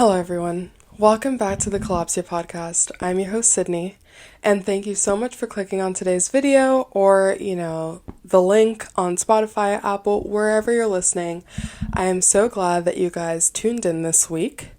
Hello, everyone. Welcome back to the Kalopsia podcast. I'm your host, Sydney, and thank you so much for clicking on today's video or, the link on Spotify, Apple, wherever you're listening. I am so glad that you guys tuned in this week.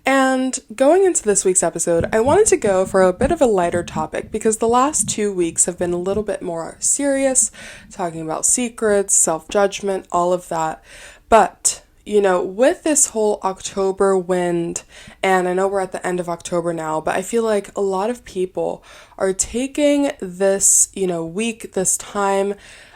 And going into this week's episode, I wanted to go for a bit of a lighter topic because the last 2 weeks have been a little bit more serious, talking about secrets, self-judgment, all of that. But with this whole October wind, and I know we're at the end of October now, but I feel like a lot of people are taking this, week, this time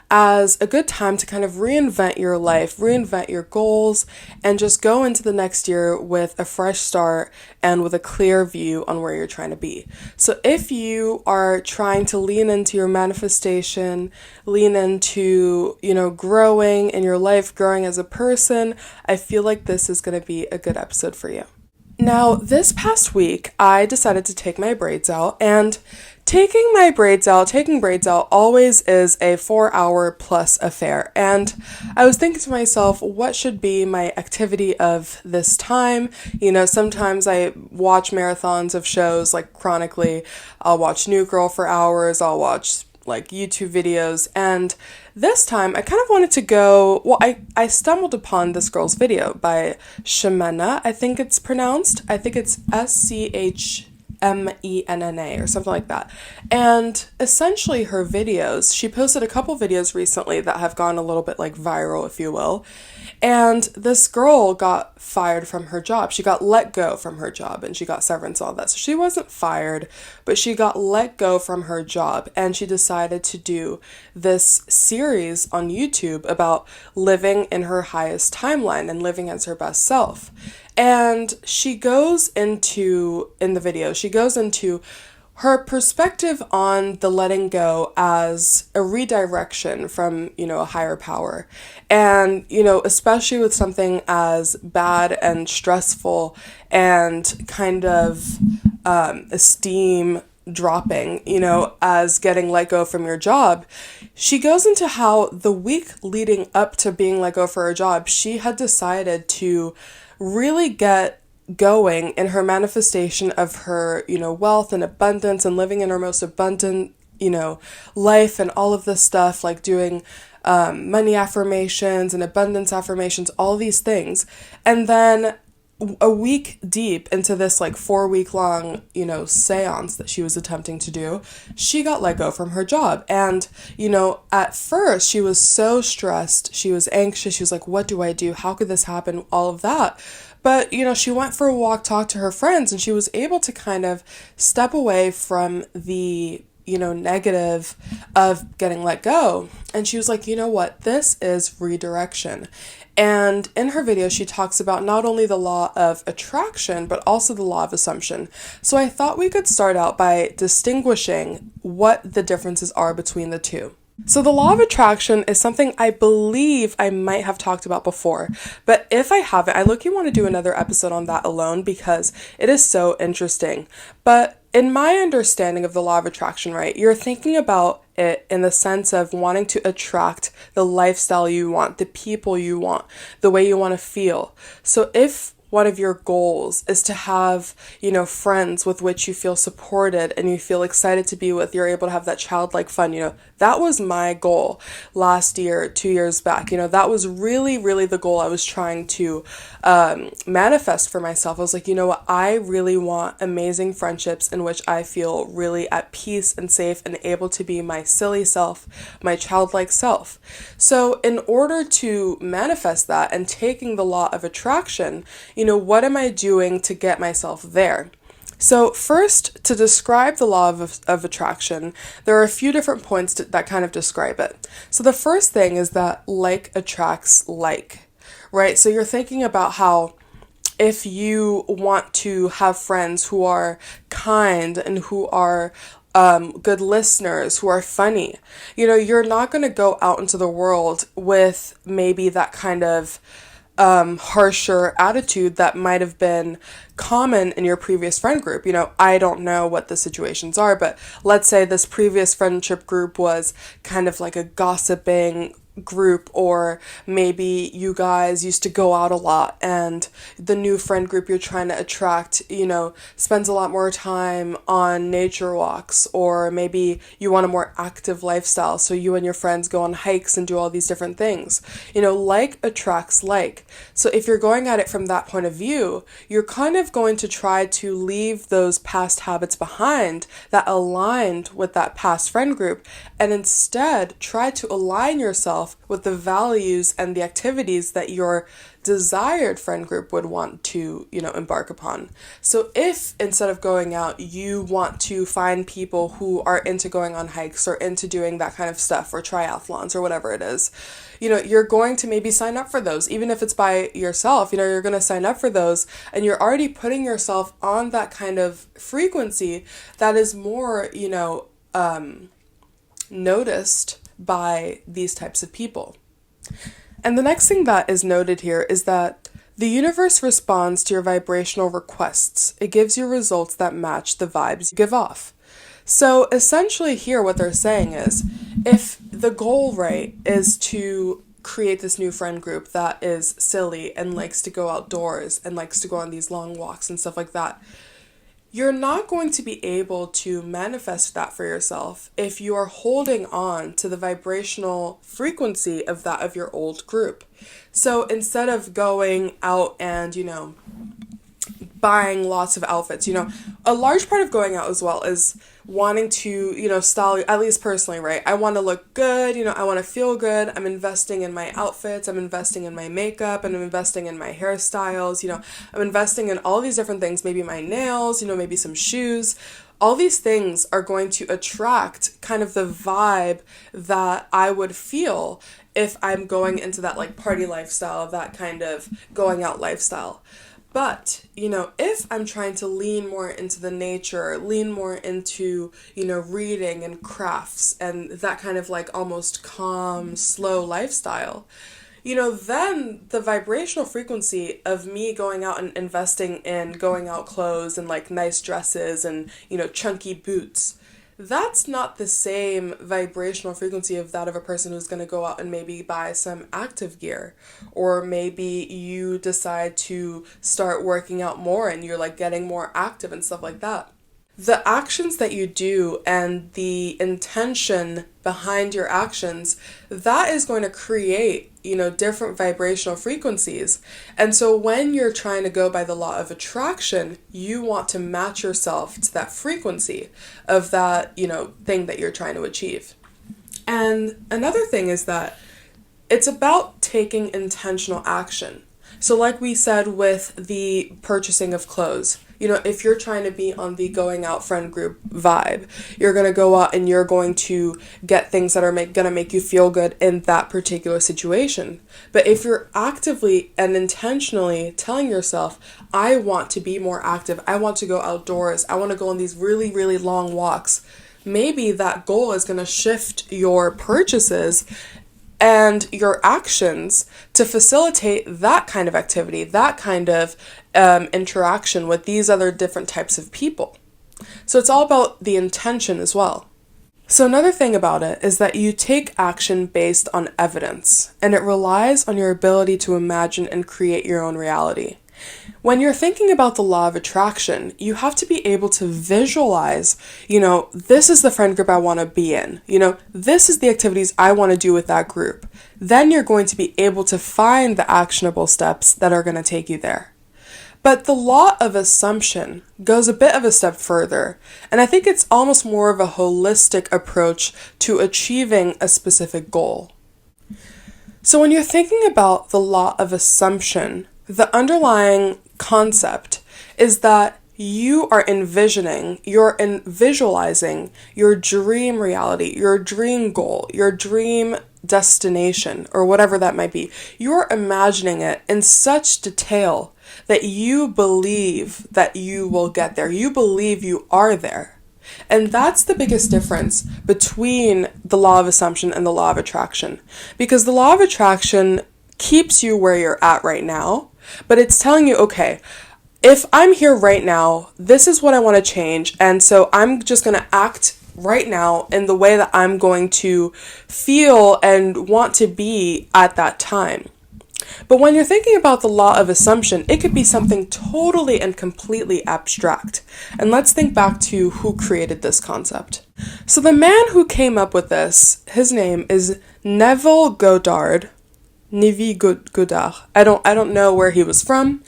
as a good time to kind of reinvent your life, reinvent your goals, and just go into the next year with a fresh start and with a clear view on where you're trying to be. So if you are trying to lean into your manifestation, lean into, growing in your life, growing as a person, I feel like this is going to be a good episode for you. Now, this past week, I decided to take my braids out, and taking braids out always is a 4-hour plus affair. And I was thinking to myself, what should be my activity of this time? Sometimes I watch marathons of shows like chronically. I'll watch New Girl for hours. I'll watch YouTube videos. And this time I kind of wanted to go, I stumbled upon this girl's video by Shemena, I think it's pronounced. I think it's SCHMENNA or something like that. And essentially her videos, she posted a couple videos recently that have gone a little bit viral, if you will. And this girl got fired from her job. She got let go from her job and she got severance, all that. So she wasn't fired, but she got let go from her job, and she decided to do this series on YouTube about living in her highest timeline and living as her best self. And in the video, she goes into her perspective on the letting go as a redirection from, a higher power. And, especially with something as bad and stressful and kind of esteem dropping, as getting let go from your job. She goes into how the week leading up to being let go for her job, she had decided to really get going in her manifestation of her, wealth and abundance and living in her most abundant, life and all of this stuff, like doing money affirmations and abundance affirmations, all these things. And then a week deep into this 4-week long, seance that she was attempting to do, she got let go from her job. And, at first she was so stressed. She was anxious. She was like, what do I do? How could this happen? All of that. But, she went for a walk, talked to her friends, and she was able to kind of step away from the, negative of getting let go. And she was like, you know what? This is redirection. And in her video, she talks about not only the law of attraction, but also the law of assumption. So I thought we could start out by distinguishing what the differences are between the two. So the law of attraction is something I believe I might have talked about before, but if I haven't, I want to do another episode on that alone because it is so interesting. But in my understanding of the law of attraction, right, you're thinking about it in the sense of wanting to attract the lifestyle you want, the people you want, the way you want to feel. So if one of your goals is to have, friends with which you feel supported and you feel excited to be with, you're able to have that childlike fun, that was my goal last year, 2 years back. That was really, really the goal I was trying to manifest for myself. I was like, I really want amazing friendships in which I feel really at peace and safe and able to be my silly self, my childlike self. So in order to manifest that and taking the law of attraction, what am I doing to get myself there? So first, to describe the law of attraction, there are a few different points that kind of describe it. So the first thing is that like attracts like, right? So you're thinking about how if you want to have friends who are kind and who are good listeners, who are funny, you're not going to go out into the world with maybe that kind of harsher attitude that might have been common in your previous friend group. I don't know what the situations are, but let's say this previous friendship group was kind of like a gossiping, group, or maybe you guys used to go out a lot and the new friend group you're trying to attract, spends a lot more time on nature walks, or maybe you want a more active lifestyle, so you and your friends go on hikes and do all these different things. Like attracts like. So if you're going at it from that point of view, you're kind of going to try to leave those past habits behind that aligned with that past friend group, and instead try to align yourself with the values and the activities that your desired friend group would want to, embark upon. So if instead of going out, you want to find people who are into going on hikes or into doing that kind of stuff, or triathlons or whatever it is, you're going to maybe sign up for those. Even if it's by yourself, you're going to sign up for those, and you're already putting yourself on that kind of frequency that is more, noticed by these types of people. And the next thing that is noted here is that the universe responds to your vibrational requests. It gives you results that match the vibes you give off. So essentially here what they're saying is, if the goal, right, is to create this new friend group that is silly and likes to go outdoors and likes to go on these long walks and stuff like that, you're not going to be able to manifest that for yourself if you are holding on to the vibrational frequency of that of your old group. So instead of going out and, buying lots of outfits, a large part of going out as well is wanting to, style, at least personally, right? I want to look good, I want to feel good. I'm investing in my outfits, I'm investing in my makeup, and I'm investing in my hairstyles, I'm investing in all these different things, maybe my nails, maybe some shoes. All these things are going to attract kind of the vibe that I would feel if I'm going into that like party lifestyle, that kind of going out lifestyle. But, if I'm trying to lean more into the nature, lean more into, reading and crafts and that kind of like almost calm, slow lifestyle, then the vibrational frequency of me going out and investing in going out clothes and like nice dresses and, chunky boots, that's not the same vibrational frequency of that of a person who's going to go out and maybe buy some active gear, or maybe you decide to start working out more and you're like getting more active and stuff like that. The actions that you do and the intention behind your actions, that is going to create, different vibrational frequencies. And so when you're trying to go by the law of attraction, you want to match yourself to that frequency of that, thing that you're trying to achieve. And another thing is that it's about taking intentional action. So like we said with the purchasing of clothes, if you're trying to be on the going out friend group vibe, you're going to go out and you're going to get things that are going to make you feel good in that particular situation. But if you're actively and intentionally telling yourself, I want to be more active, I want to go outdoors, I want to go on these really, really long walks, maybe that goal is going to shift your purchases and your actions to facilitate that kind of activity, that kind of interaction with these other different types of people. So it's all about the intention as well. So another thing about it is that you take action based on evidence, and it relies on your ability to imagine and create your own reality. When you're thinking about the law of attraction, you have to be able to visualize, this is the friend group I want to be in. This is the activities I want to do with that group. Then you're going to be able to find the actionable steps that are going to take you there. But the law of assumption goes a bit of a step further, and I think it's almost more of a holistic approach to achieving a specific goal. So when you're thinking about the law of assumption, the underlying concept is that you are visualizing your dream reality, your dream goal, your dream destination, or whatever that might be. You're imagining it in such detail that you believe that you will get there. You believe you are there. And that's the biggest difference between the law of assumption and the law of attraction. Because the law of attraction keeps you where you're at right now, but it's telling you, okay, if I'm here right now, this is what I want to change, and so I'm just going to act right now in the way that I'm going to feel and want to be at that time. But when you're thinking about the law of assumption, it could be something totally and completely abstract. And let's think back to who created this concept. So the man who came up with this, his name is Neville Goddard. Goddard. I don't know where he was from,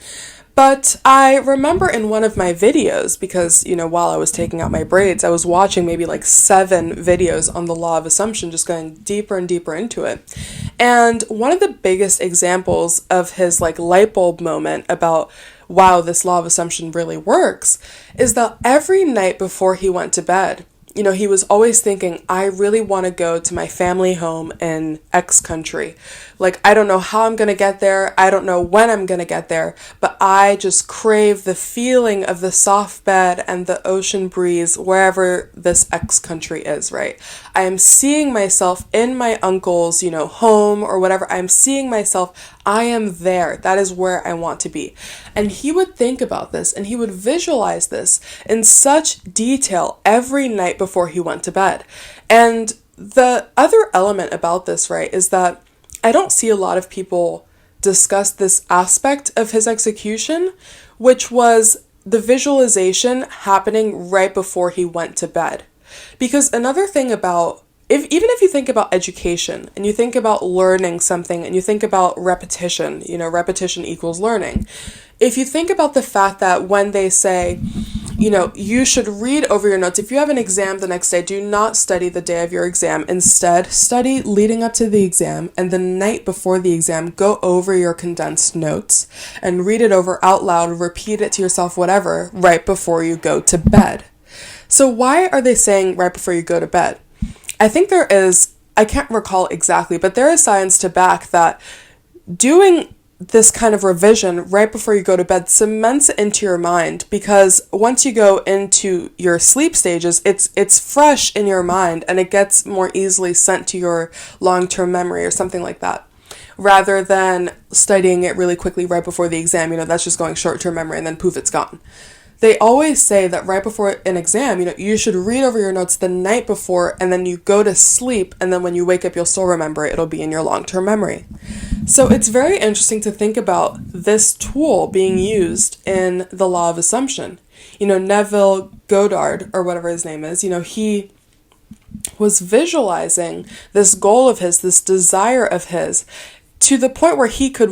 but I remember in one of my videos, because, while I was taking out my braids, I was watching maybe like 7 videos on the law of assumption, just going deeper and deeper into it. And one of the biggest examples of his like light bulb moment about, wow, this law of assumption really works, is that every night before he went to bed, he was always thinking, I really want to go to my family home in X country. Like, I don't know how I'm going to get there. I don't know when I'm going to get there, but I just crave the feeling of the soft bed and the ocean breeze wherever this X country is, right? I am seeing myself in my uncle's, home or whatever. I'm seeing myself. I am there. That is where I want to be. And he would think about this and he would visualize this in such detail every night before he went to bed. And the other element about this, right, is that I don't see a lot of people discuss this aspect of his execution, which was the visualization happening right before he went to bed. Because another thing about even if you think about education and you think about learning something and you think about repetition, repetition equals learning. If you think about the fact that when they say, you should read over your notes. If you have an exam the next day, do not study the day of your exam. Instead, study leading up to the exam, and the night before the exam, go over your condensed notes and read it over out loud, repeat it to yourself, whatever, right before you go to bed. So why are they saying right before you go to bed? I think I can't recall exactly, but there is science to back that doing this kind of revision right before you go to bed cements it into your mind, because once you go into your sleep stages, it's fresh in your mind and it gets more easily sent to your long-term memory or something like that, rather than studying it really quickly right before the exam. That's just going short-term memory and then poof, it's gone. They always say that right before an exam, you should read over your notes the night before and then you go to sleep, and then when you wake up, you'll still remember it. It'll be in your long-term memory. So it's very interesting to think about this tool being used in the law of assumption. Neville Goddard, or whatever his name is, he was visualizing this goal of his, this desire of his, to the point where he could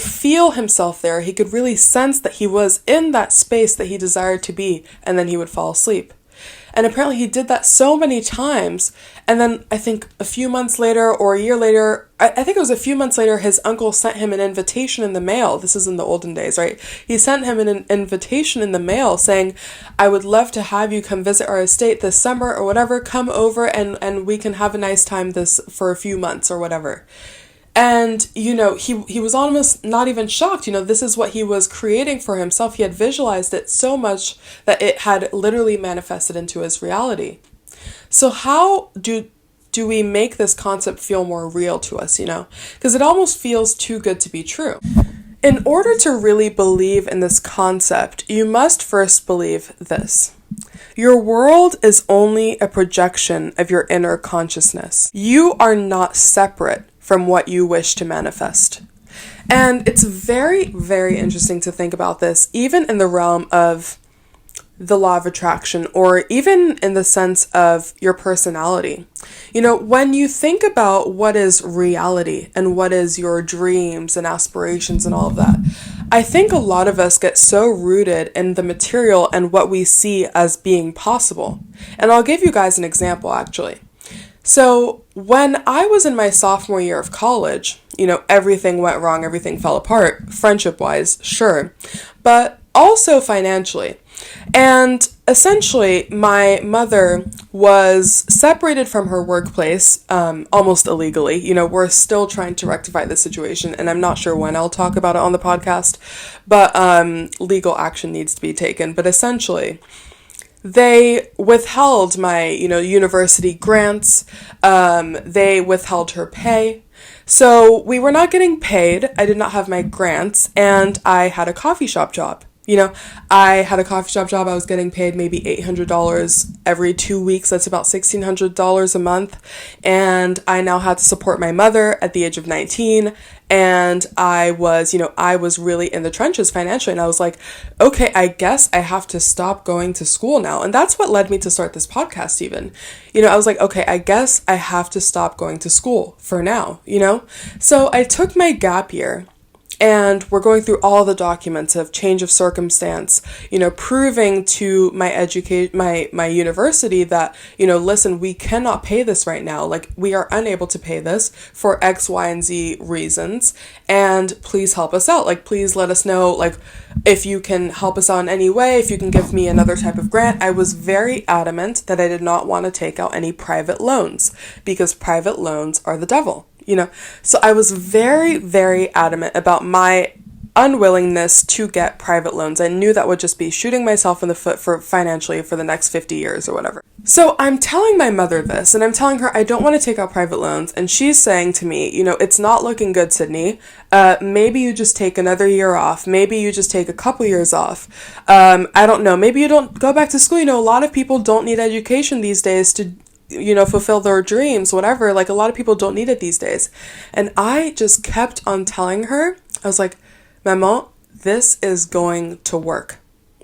feel himself there. He could really sense that he was in that space that he desired to be, and then he would fall asleep. And apparently he did that so many times, and then I think a few months later or a year later, I think it was a few months later, his uncle sent him an invitation in the mail. This is in the olden days, right? He sent him an invitation in the mail saying, I would love to have you come visit our estate this summer or whatever, come over and we can have a nice time for a few months or whatever. And, he was almost not even shocked. This is what he was creating for himself. He had visualized it so much that it had literally manifested into his reality. So how do we make this concept feel more real to us, Because it almost feels too good to be true. In order to really believe in this concept, you must first believe this. Your world is only a projection of your inner consciousness. You are not separate from what you wish to manifest. And it's very, very interesting to think about this, even in the realm of the law of attraction, or even in the sense of your personality. When you think about what is reality and what is your dreams and aspirations and all of that, I think a lot of us get so rooted in the material and what we see as being possible. And I'll give you guys an example, actually. So when I was in my sophomore year of college, everything went wrong, everything fell apart, friendship-wise, sure, but also financially. And essentially, my mother was separated from her workplace, almost illegally. We're still trying to rectify the situation, and I'm not sure when I'll talk about it on the podcast, but legal action needs to be taken. But essentially, they withheld my, university grants. They withheld her pay. So we were not getting paid. I did not have my grants, and I had a coffee shop job. You know, I had a coffee shop job. I was getting paid maybe $800 every 2 weeks. That's about $1,600 a month. And I now had to support my mother at the age of 19. And I was really in the trenches financially. And I was like, okay, I guess I have to stop going to school now. And that's what led me to start this podcast even. I was like, okay, I guess I have to stop going to school for now, So I took my gap year. And we're going through all the documents of change of circumstance, proving to my university that, listen, we cannot pay this right now. Like, we are unable to pay this for X, Y, and Z reasons. And please help us out. Like, please let us know, like, if you can help us out in any way, if you can give me another type of grant. I was very adamant that I did not want to take out any private loans because private loans are the devil. So I was very, very adamant about my unwillingness to get private loans. I knew that would just be shooting myself in the foot financially for the next 50 years or whatever. So I'm telling my mother this, and I'm telling her I don't want to take out private loans, and she's saying to me, it's not looking good, Sydney. Maybe you just take another year off. Maybe you just take a couple years off. I don't know. Maybe you don't go back to school. A lot of people don't need education these days to fulfill their dreams, whatever. Like, a lot of people don't need it these days. And I just kept on telling her, I was like, Maman, this is going to work.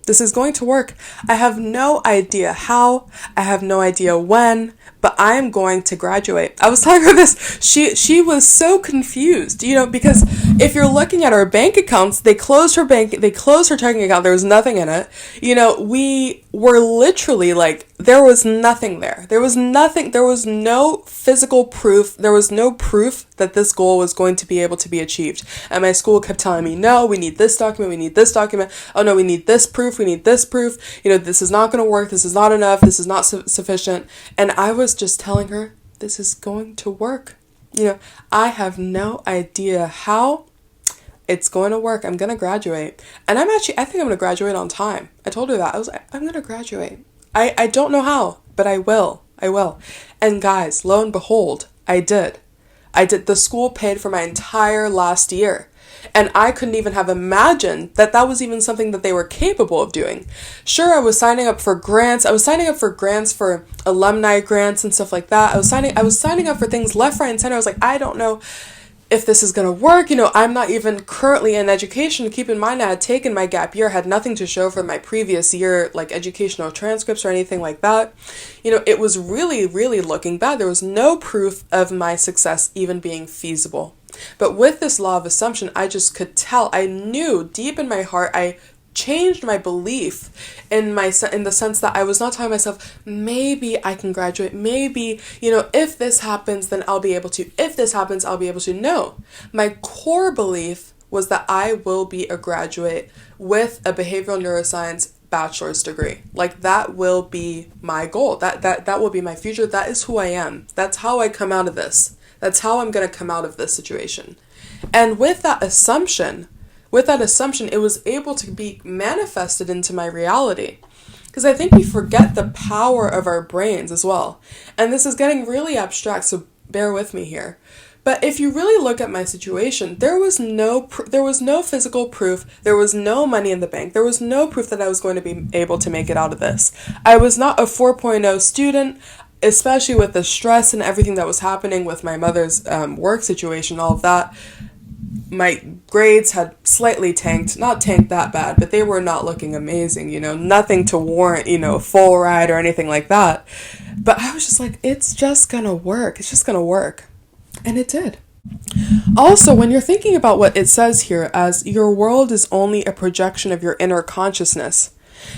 This is going to work. I have no idea how, I have no idea when, but I'm going to graduate. I was telling her this. She was so confused, because if you're looking at our bank accounts, they closed her checking account. There was nothing in it. We were literally like, there was nothing there. There was no physical proof. There was no proof that this goal was going to be able to be achieved. And my school kept telling me, no, we need this document. We need this document. Oh no, we need this proof. We need this proof. This is not going to work. This is not enough. This is not sufficient. And I was just telling her, this is going to work. I have no idea how it's going to work. I'm going to graduate. And I think I'm going to graduate on time. I told her that. I was like, I'm going to graduate. I don't know how, but I will. And guys, lo and behold, I did. The school paid for my entire last year. And I couldn't even have imagined that was even something that they were capable of doing. Sure, I was signing up for grants. I was signing up for grants for alumni grants and stuff like that. I was signing up for things left, right, and center. I was like, I don't know if this is going to work. I'm not even currently in education. Keep in mind, I had taken my gap year, had nothing to show for my previous year, like educational transcripts or anything like that. It was really, really looking bad. There was no proof of my success even being feasible. But with this law of assumption, I just could tell. I knew deep in my heart, I changed my belief in the sense that I was not telling myself, maybe I can graduate, maybe, if this happens, then I'll be able to, if this happens, I'll be able to. No, my core belief was that I will be a graduate with a behavioral neuroscience bachelor's degree. Like, that will be my goal. That will be my future. That is who I am. That's how I come out of this. That's how I'm going to come out of this situation. And with that assumption, it was able to be manifested into my reality. Because I think we forget the power of our brains as well. And this is getting really abstract, so bear with me here. But if you really look at my situation, there was no physical proof. There was no money in the bank. There was no proof that I was going to be able to make it out of this. I was not a 4.0 student, especially with the stress and everything that was happening with my mother's work situation, all of that. My grades had slightly tanked, not tanked that bad, but they were not looking amazing, nothing to warrant, a full ride or anything like that. But I was just like, it's just gonna work. It's just gonna work. And it did. Also, when you're thinking about what it says here as your world is only a projection of your inner consciousness,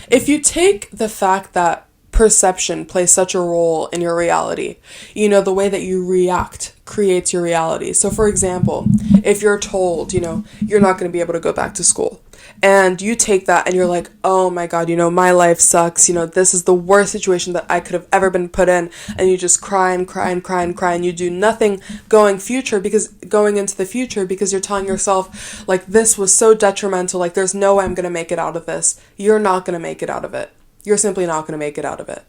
if you take the fact that perception plays such a role in your reality, the way that you react creates your reality. So for example, if you're told, you're not going to be able to go back to school, and you take that and you're like, oh my God, my life sucks. This is the worst situation that I could have ever been put in. And you just cry and cry and cry and cry. And you do nothing going into the future because you're telling yourself, like, this was so detrimental. Like, there's no way I'm going to make it out of this. You're not going to make it out of it. You're simply not going to make it out of it.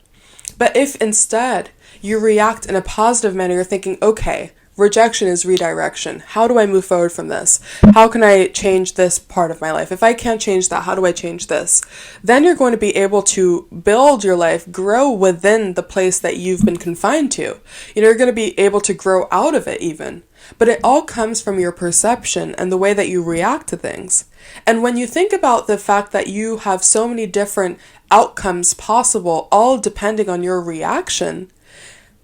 But if instead you react in a positive manner, you're thinking, okay, rejection is redirection. How do I move forward from this? How can I change this part of my life? If I can't change that, how do I change this? Then you're going to be able to build your life, grow within the place that you've been confined to. You're going to be able to grow out of it even. But it all comes from your perception and the way that you react to things. And when you think about the fact that you have so many different outcomes possible, all depending on your reaction,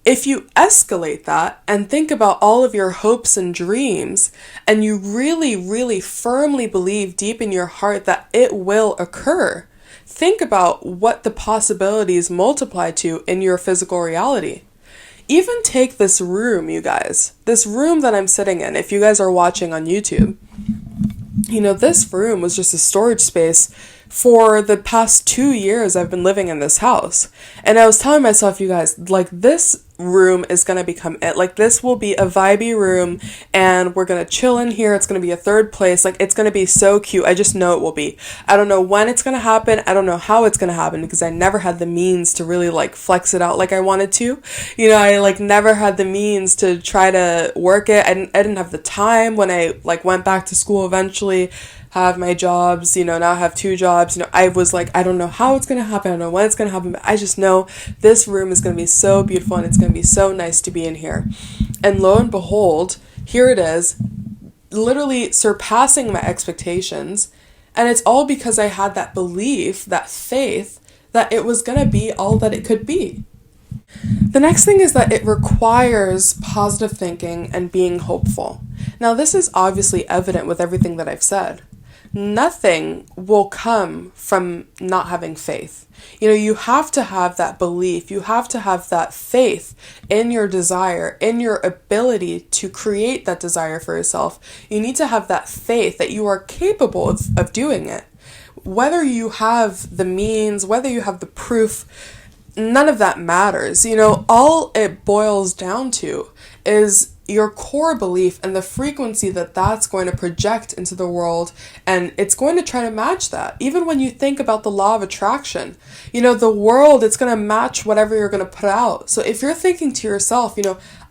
if you escalate that and think about all of your hopes and dreams, and you really, really firmly believe deep in your heart that it will occur, think about what the possibilities multiply to in your physical reality. Even take this room, you guys. This room that I'm sitting in, if you guys are watching on YouTube, this room was just a storage space for the past 2 years I've been living in this house. And I was telling myself, you guys, like, this room is going to become it. Like, this will be a vibey room, and we're going to chill in here. It's going to be a third place. Like, it's going to be so cute. I just know it will be. I don't know when it's going to happen. I don't know how it's going to happen, because I never had the means to really, like, flex it out like I wanted to. I, like, never had the means to try to work it. I didn't have the time when I, like, went back to school eventually, have my jobs, now I have 2 jobs. I was like, I don't know how it's going to happen. I don't know when it's going to happen, but I just know this room is going to be so beautiful, and it's going to be so nice to be in here. And lo and behold, here it is, literally surpassing my expectations. And it's all because I had that belief, that faith, that it was going to be all that it could be. The next thing is that it requires positive thinking and being hopeful. Now, this is obviously evident with everything that I've said. Nothing will come from not having faith. You have to have that belief. You have to have that faith in your desire, in your ability to create that desire for yourself. You need to have that faith that you are capable of doing it. Whether you have the means, whether you have the proof, none of that matters. All it boils down to is your core belief and the frequency that that's going to project into the world, and it's going to try to match that. Even when you think about the law of attraction, the world, it's going to match whatever you're going to put out. So if you're thinking to yourself,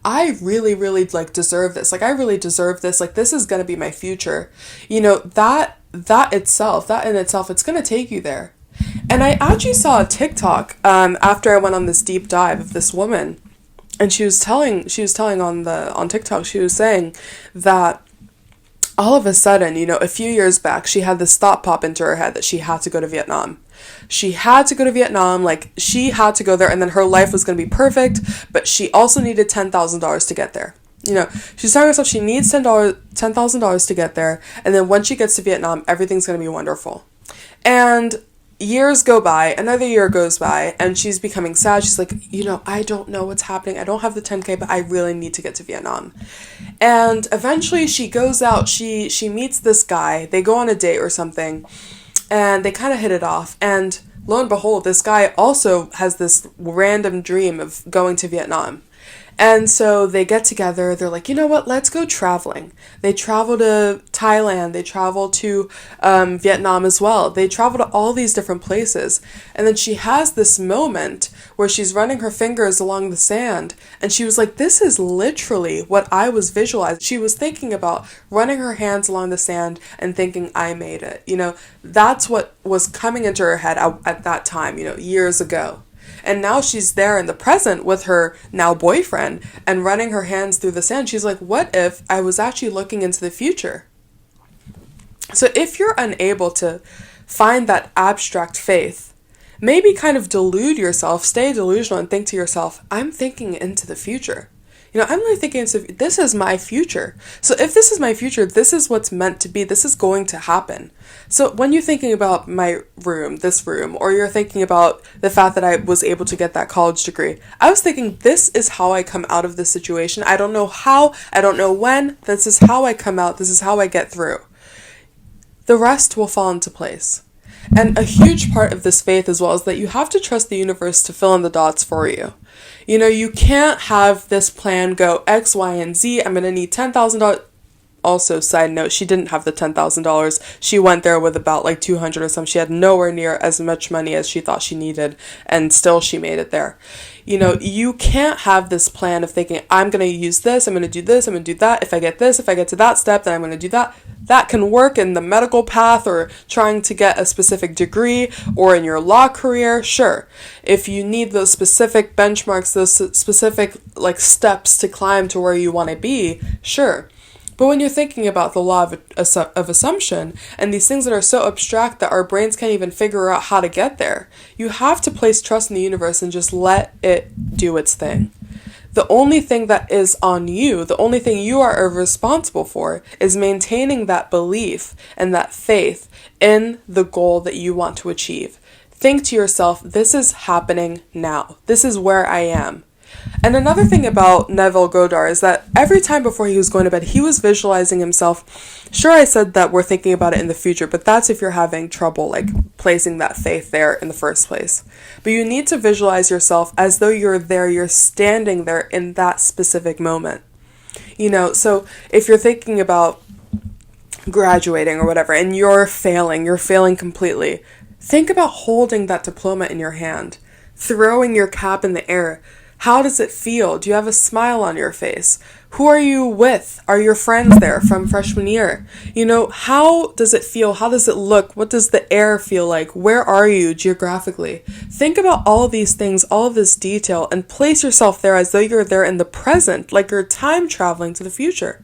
I really, really deserve this. I really deserve this. This is going to be my future. That in itself, it's going to take you there. And I actually saw a TikTok after I went on this deep dive of this woman. And she was telling on TikTok, she was saying that all of a sudden, a few years back, she had this thought pop into her head that she had to go to Vietnam. She had to go to Vietnam, she had to go there, and then her life was going to be perfect, but she also needed $10,000 to get there. She's telling herself she needs $10,000 to get there, and then once she gets to Vietnam, everything's going to be wonderful. And years go by, another year goes by, and she's becoming sad. She's like, I don't know what's happening. I don't have the 10K, but I really need to get to Vietnam. And eventually she goes out, she meets this guy. They go on a date or something, and they kind of hit it off. And lo and behold, this guy also has this random dream of going to Vietnam. And so they get together, they're like, you know what, let's go traveling. They travel to Thailand, they travel to Vietnam as well. They travel to all these different places. And then she has this moment where she's running her fingers along the sand. And she was like, this is literally what I was visualizing. She was thinking about running her hands along the sand and thinking, I made it. That's what was coming into her head at that time, years ago. And now she's there in the present with her now boyfriend and running her hands through the sand. She's like, what if I was actually looking into the future? So if you're unable to find that abstract faith, maybe kind of delude yourself, stay delusional, and think to yourself, I'm thinking into the future. I'm really thinking this is my future. So if this is my future, this is what's meant to be. This is going to happen. So when you're thinking about this room, or you're thinking about the fact that I was able to get that college degree, I was thinking, this is how I come out of this situation. I don't know how, I don't know when. This is how I come out. This is how I get through. The rest will fall into place. And a huge part of this faith as well is that you have to trust the universe to fill in the dots for you. You can't have this plan go X, Y, and Z. I'm going to need $10,000. Also, side note, she didn't have the $10,000. She went there with about like 200 or something. She had nowhere near as much money as she thought she needed, and still she made it there. You know, you can't have this plan of thinking, I'm going to use this, I'm going to do this, I'm going to do that. If I get this, if I get to that step, then I'm going to do that. That can work in the medical path or trying to get a specific degree or in your law career, sure. If you need those specific benchmarks, those specific like steps to climb to where you want to be, sure. But when you're thinking about the law of assumption and these things that are so abstract that our brains can't even figure out how to get there, you have to place trust in the universe and just let it do its thing. The only thing that is on you, the only thing you are responsible for, is maintaining that belief and that faith in the goal that you want to achieve. Think to yourself, this is happening now. This is where I am. And another thing about Neville Goddard is that every time before he was going to bed, he was visualizing himself. Sure, I said that we're thinking about it in the future, but that's if you're having trouble, like, placing that faith there in the first place. But you need to visualize yourself as though you're there, you're standing there in that specific moment. You know, so if you're thinking about graduating or whatever, and you're failing completely, think about holding that diploma in your hand, throwing your cap in the air. How does it feel? Do you have a smile on your face? Who are you with? Are your friends there from freshman year? You know, how does it feel? How does it look? What does the air feel like? Where are you geographically? Think about all of these things, all of this detail, and place yourself there as though you're there in the present, like you're time traveling to the future.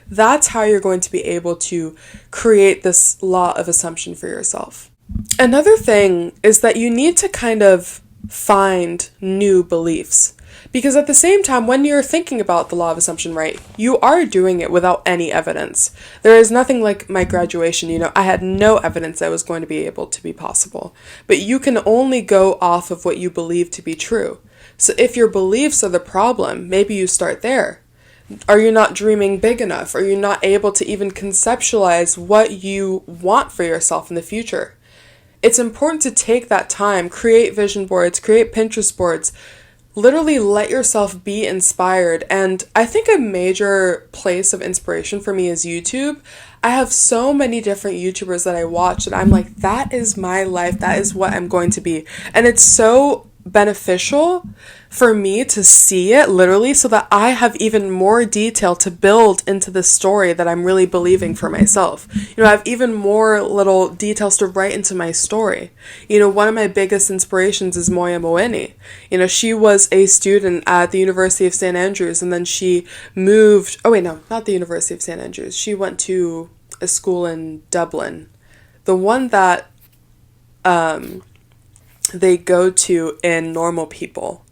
That's how you're going to be able to create this law of assumption for yourself. Another thing is that you need to kind of find new beliefs. Because at the same time, when you're thinking about the law of assumption, right, you are doing it without any evidence. There is nothing like my graduation, you know, I had no evidence that was going to be able to be possible. But you can only go off of what you believe to be true. So if your beliefs are the problem, maybe you start there. Are you not dreaming big enough? Are you not able to even conceptualize what you want for yourself in the future? It's important to take that time, create vision boards, create Pinterest boards, literally let yourself be inspired. And I think a major place of inspiration for me is YouTube. I have so many different YouTubers that I watch that I'm like, that is my life. That is what I'm going to be. And it's so beneficial for me to see it literally so that I have even more detail to build into the story that I'm really believing for myself. You know, I have even more little details to write into my story. You know, one of my biggest inspirations is Moya Moeni. You know, she was a student at the University of St. Andrews, and then she moved, oh wait, no, not the University of St. Andrews. She went to a school in Dublin. The one that they go to in Normal People,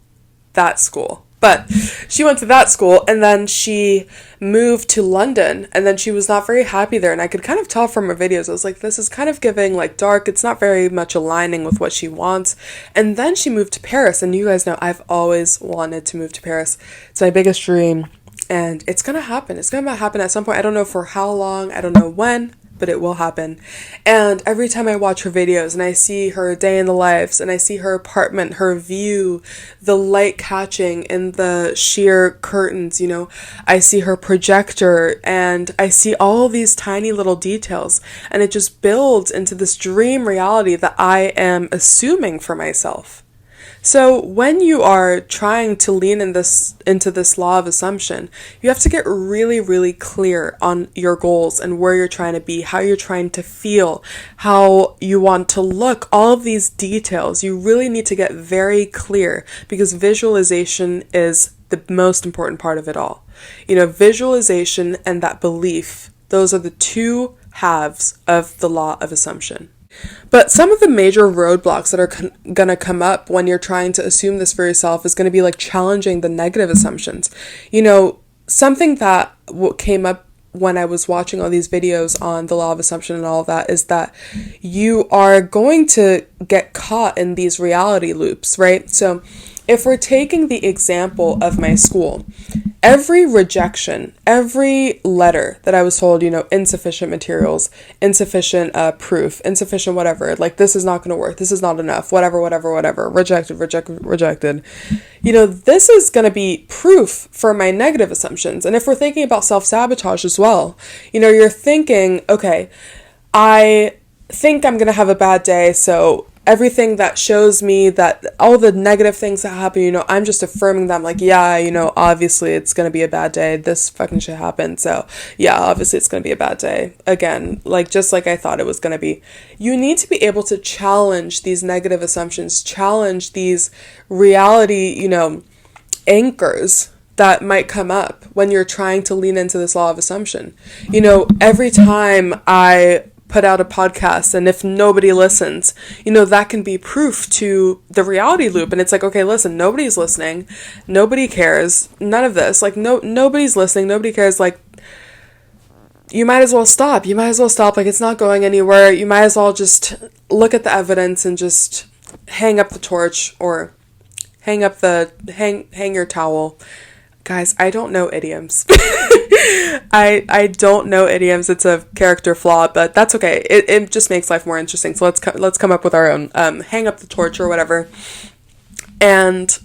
that school. But she went to that school, and then she moved to London, and then she was not very happy there, and I could kind of tell from her videos. I was like, this is kind of giving like dark, it's not very much aligning with what she wants. And then she moved to Paris, and you guys know I've always wanted to move to Paris. It's my biggest dream, and it's gonna happen. It's gonna happen at some point. I don't know for how long, I don't know when, but it will happen. And every time I watch her videos and I see her day in the lives and I see her apartment, her view, the light catching in the sheer curtains, you know, I see her projector and I see all these tiny little details, and it just builds into this dream reality that I am assuming for myself. So when you are trying to lean into this law of assumption, you have to get really, really clear on your goals and where you're trying to be, how you're trying to feel, how you want to look, all of these details. You really need to get very clear, because visualization is the most important part of it all. You know, visualization and that belief, those are the two halves of the law of assumption. But some of the major roadblocks that are going to come up when you're trying to assume this for yourself is going to be like challenging the negative assumptions. You know, something that came up when I was watching all these videos on the law of assumption and all of that is that you are going to get caught in these reality loops, right? So if we're taking the example of my school, every rejection, every letter that I was told, insufficient materials, insufficient proof, insufficient whatever, like this is not going to work, this is not enough, whatever, rejected. This is going to be proof for my negative assumptions. And if we're thinking about self-sabotage as well, you're thinking, okay, I think I'm going to have a bad day, so everything that shows me that all the negative things that happen, I'm just affirming them like, yeah, obviously it's going to be a bad day. This fucking shit happened. So yeah, obviously it's going to be a bad day. Again, like just like I thought it was going to be. You need to be able to challenge these negative assumptions, challenge these reality, anchors that might come up when you're trying to lean into this law of assumption. Every time I put out a podcast, and if nobody listens, that can be proof to the reality loop. And it's like, okay, listen, nobody's listening, nobody cares, none of this, like nobody's listening, nobody cares, like you might as well stop, like it's not going anywhere, you might as well just look at the evidence and just hang up the torch, or hang your towel. Guys, I don't know idioms. I don't know idioms. It's a character flaw, but that's okay. It just makes life more interesting. So let's come up with our own. Hang up the torch or whatever. And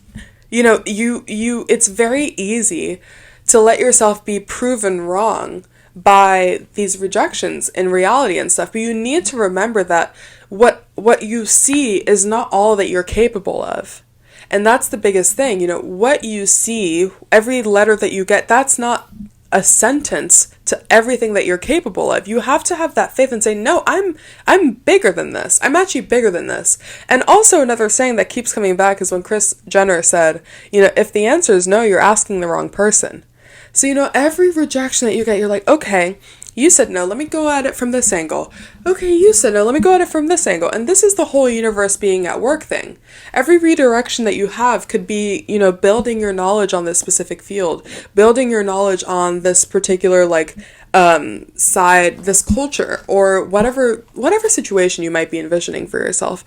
it's very easy to let yourself be proven wrong by these rejections in reality and stuff. But you need to remember that what you see is not all that you're capable of. And that's the biggest thing, what you see, every letter that you get, that's not a sentence to everything that you're capable of. You have to have that faith and say, no, I'm bigger than this. I'm actually bigger than this. And also another saying that keeps coming back is when Kris Jenner said, if the answer is no, you're asking the wrong person. So, every rejection that you get, you're like, okay, you said no, let me go at it from this angle. Okay, you said no, let me go at it from this angle. And this is the whole universe being at work thing. Every redirection that you have could be, building your knowledge on this specific field, building your knowledge on this particular, side, this culture, or whatever situation you might be envisioning for yourself.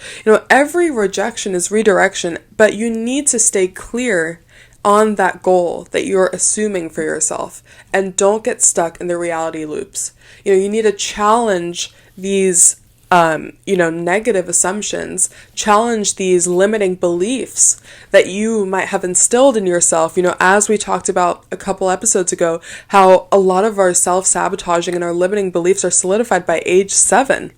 Every rejection is redirection, but you need to stay clear on that goal that you're assuming for yourself, and don't get stuck in the reality loops. You need to challenge these negative assumptions, challenge these limiting beliefs that you might have instilled in yourself. As we talked about a couple episodes ago, how a lot of our self-sabotaging and our limiting beliefs are solidified by age 7.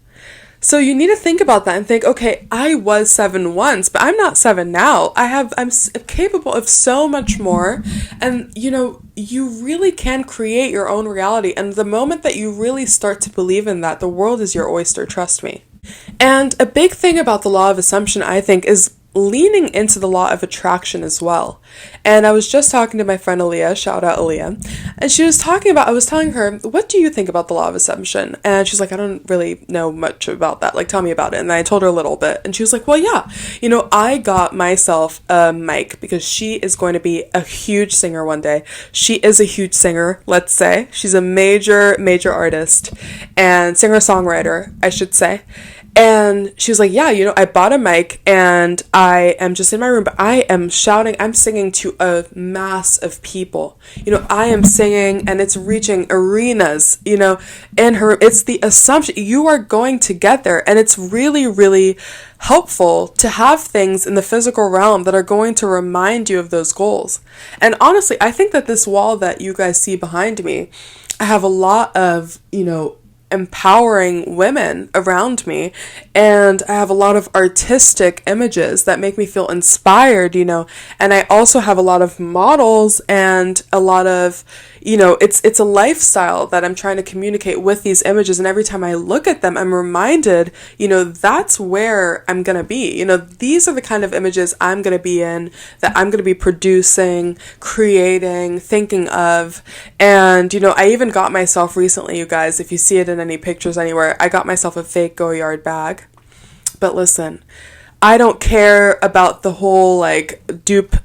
So you need to think about that and think, okay, I was 7 once, but I'm not 7 now. I'm capable of so much more. And, you really can create your own reality. And the moment that you really start to believe in that, the world is your oyster, trust me. And a big thing about the law of assumption, I think, is leaning into the law of attraction as well. And I was just talking to my friend Aaliyah, shout out Aaliyah, and I was telling her, what do you think about the law of assumption? And she's like, I don't really know much about that, like tell me about it. And I told her a little bit, and she was like, well, yeah, I got myself a mic because she is going to be a huge singer one day. She is a huge singer, let's say. She's a major artist and singer-songwriter, I should say. And she was like, yeah, I bought a mic and I am just in my room, but I am shouting, I'm singing to a mass of people. I am singing and it's reaching arenas, it's the assumption you are going to get there. And it's really, really helpful to have things in the physical realm that are going to remind you of those goals. And honestly, I think that this wall that you guys see behind me, I have a lot of, empowering women around me, and I have a lot of artistic images that make me feel inspired, and I also have a lot of models and a lot of, it's a lifestyle that I'm trying to communicate with these images, and every time I look at them, I'm reminded, that's where I'm gonna be. These are the kind of images I'm gonna be in, that I'm gonna be producing, creating, thinking of. And I even got myself recently, you guys, if you see it in any pictures anywhere, I got myself a fake Go-Yard bag. But listen, I don't care about the whole dupe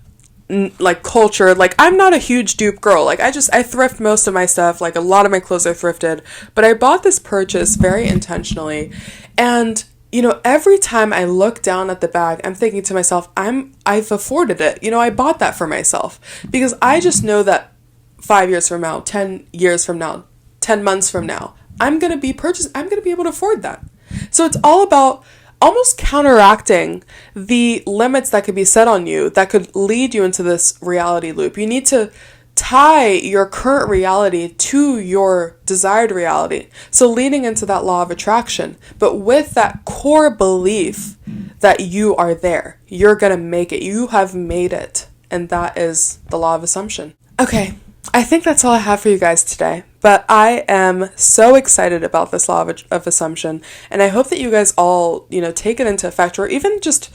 culture. I'm not a huge dupe girl. I thrift most of my stuff. A lot of my clothes are thrifted, but I bought this purchase very intentionally, and every time I look down at the bag, I'm thinking to myself, I've afforded it. I bought that for myself because I just know that 5 years from now, 10 years from now, 10 months from now, I'm going to be able to afford that. So it's all about almost counteracting the limits that could be set on you that could lead you into this reality loop. You need to tie your current reality to your desired reality. So leading into that law of attraction, but with that core belief that you are there, you're going to make it, you have made it. And that is the law of assumption. Okay, I think that's all I have for you guys today, but I am so excited about this law of assumption, and I hope that you guys all, take it into effect, or even just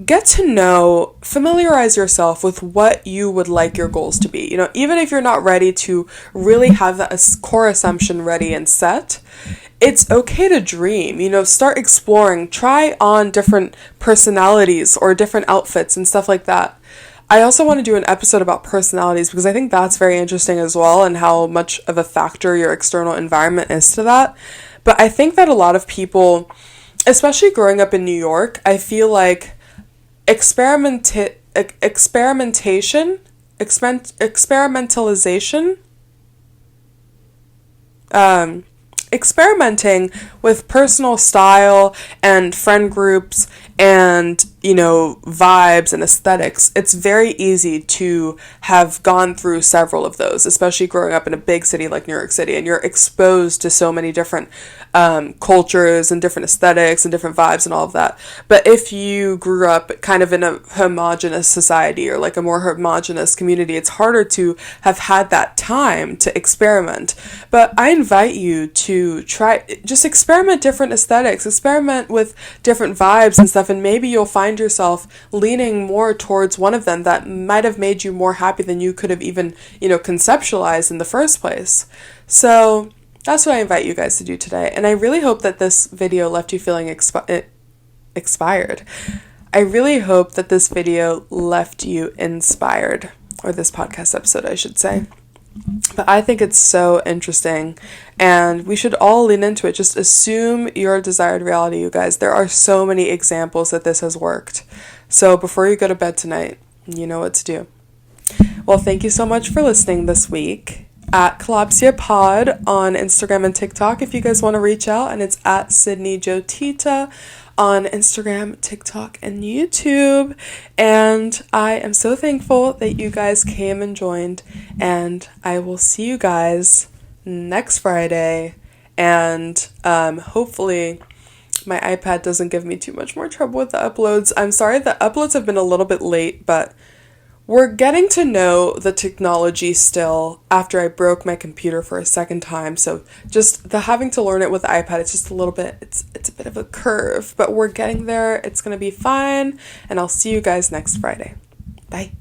get to know, familiarize yourself with what you would like your goals to be. Even if you're not ready to really have that core assumption ready and set, it's okay to dream. Start exploring, try on different personalities or different outfits and stuff like that. I also want to do an episode about personalities because I think that's very interesting as well, and how much of a factor your external environment is to that. But I think that a lot of people, especially growing up in New York, I feel like experimentalization, experimenting with personal style and friend groups and vibes and aesthetics, it's very easy to have gone through several of those, especially growing up in a big city like New York City, and you're exposed to so many different cultures and different aesthetics and different vibes and all of that. But if you grew up kind of in a homogenous society or like a more homogenous community, it's harder to have had that time to experiment. But I invite you to just experiment different aesthetics, experiment with different vibes and stuff, and maybe you'll find yourself leaning more towards one of them that might have made you more happy than you could have even, conceptualized in the first place. So that's what I invite you guys to do today. And I really hope that this video left you feeling expired. I really hope that this video left you inspired, or this podcast episode, I should say. But I think it's so interesting, and we should all lean into it. Just assume your desired reality, you guys. There are so many examples that this has worked. So before you go to bed tonight, you know what to do. Well, thank you so much for listening this week. At KalopsiaPod on Instagram and TikTok if you guys want to reach out, and it's at Sydney Jotita on Instagram, TikTok, and YouTube. And I am so thankful that you guys came and joined, and I will see you guys next Friday. And hopefully my iPad doesn't give me too much more trouble with the uploads. I'm sorry the uploads have been a little bit late, but we're getting to know the technology still after I broke my computer for a second time. So just the having to learn it with the iPad, it's just a little bit, it's a bit of a curve, but we're getting there. It's going to be fine. And I'll see you guys next Friday. Bye.